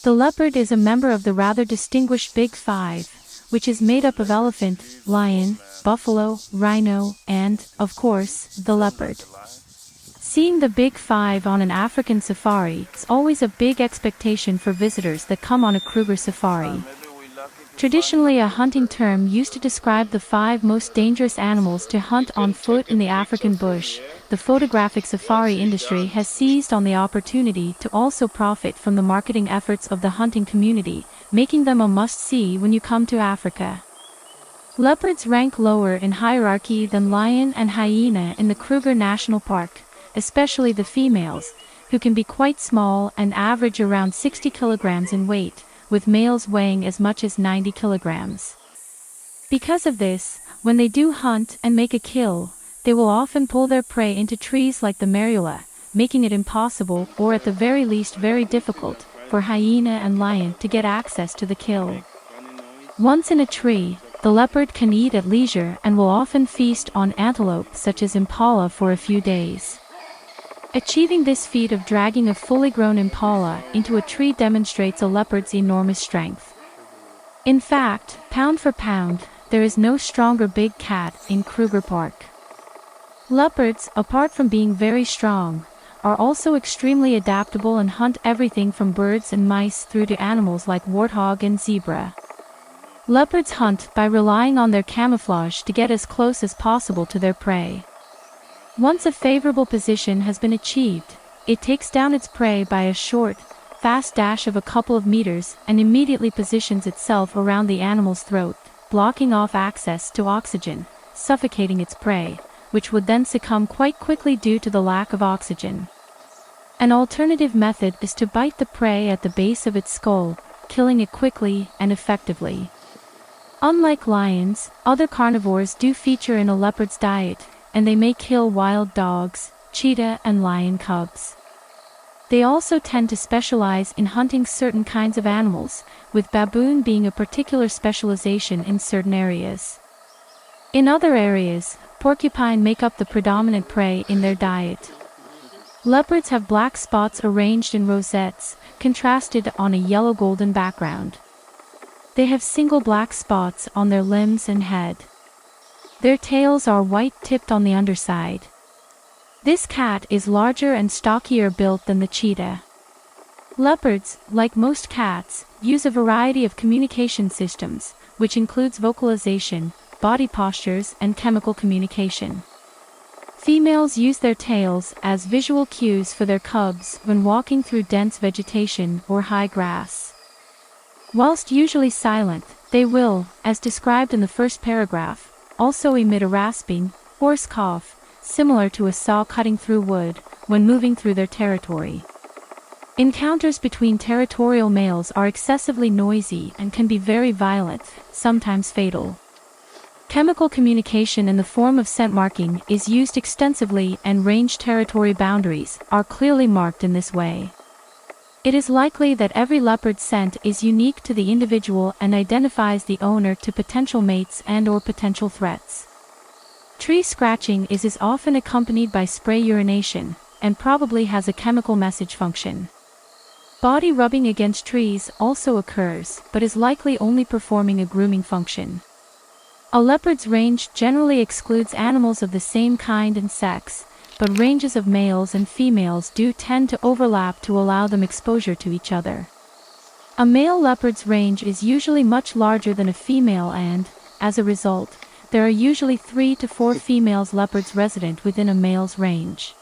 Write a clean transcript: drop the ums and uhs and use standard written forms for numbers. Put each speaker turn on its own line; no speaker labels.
The leopard is a member of the rather distinguished Big Five, which is made up of elephant, lion, buffalo, rhino, and, of course, the leopard. Seeing the Big Five on an African safari is always a big expectation for visitors that come on a Kruger safari. Traditionally a hunting term used to describe the 5 most dangerous animals to hunt on foot in the African bush, the photographic safari industry has seized on the opportunity to also profit from the marketing efforts of the hunting community, making them a must-see when you come to Africa. Leopards rank lower in hierarchy than lion and hyena in the Kruger National Park, especially the females, who can be quite small and average around 60 kilograms in weight, with males weighing as much as 90 kilograms. Because of this, when they do hunt and make a kill, they will often pull their prey into trees like the Marula, making it impossible, or at the very least very difficult, for hyena and lion to get access to the kill. Once in a tree, the leopard can eat at leisure and will often feast on antelope such as impala for a few days. Achieving this feat of dragging a fully grown impala into a tree demonstrates a leopard's enormous strength. In fact, pound for pound, there is no stronger big cat in Kruger Park. Leopards, apart from being very strong, are also extremely adaptable and hunt everything from birds and mice through to animals like warthog and zebra. Leopards hunt by relying on their camouflage to get as close as possible to their prey. Once a favorable position has been achieved, it takes down its prey by a short, fast dash of a couple of meters and immediately positions itself around the animal's throat, blocking off access to oxygen, suffocating its prey, which would then succumb quite quickly due to the lack of oxygen. An alternative method is to bite the prey at the base of its skull, killing it quickly and effectively. Unlike lions, other carnivores do feature in a leopard's diet, and they may kill wild dogs, cheetah and lion cubs. They also tend to specialize in hunting certain kinds of animals, with baboon being a particular specialization in certain areas. In other areas, porcupine make up the predominant prey in their diet. Leopards have black spots arranged in rosettes, contrasted on a yellow-golden background. They have single black spots on their limbs and head. Their tails are white-tipped on the underside. This cat is larger and stockier built than the cheetah. Leopards, like most cats, use a variety of communication systems, which includes vocalization, body postures, and chemical communication. Females use their tails as visual cues for their cubs when walking through dense vegetation or high grass. Whilst usually silent, they will, as described in the first paragraph, also emit a rasping, hoarse cough, similar to a saw cutting through wood, when moving through their territory. Encounters between territorial males are excessively noisy and can be very violent, sometimes fatal. Chemical communication in the form of scent marking is used extensively, and range territory boundaries are clearly marked in this way. It is likely that every leopard scent is unique to the individual and identifies the owner to potential mates and/or potential threats. Tree scratching is often accompanied by spray urination, and probably has a chemical message function. Body rubbing against trees also occurs, but is likely only performing a grooming function. A leopard's range generally excludes animals of the same kind and sex, but ranges of males and females do tend to overlap to allow them exposure to each other. A male leopard's range is usually much larger than a female and, as a result, there are usually 3 to 4 female leopards resident within a male's range.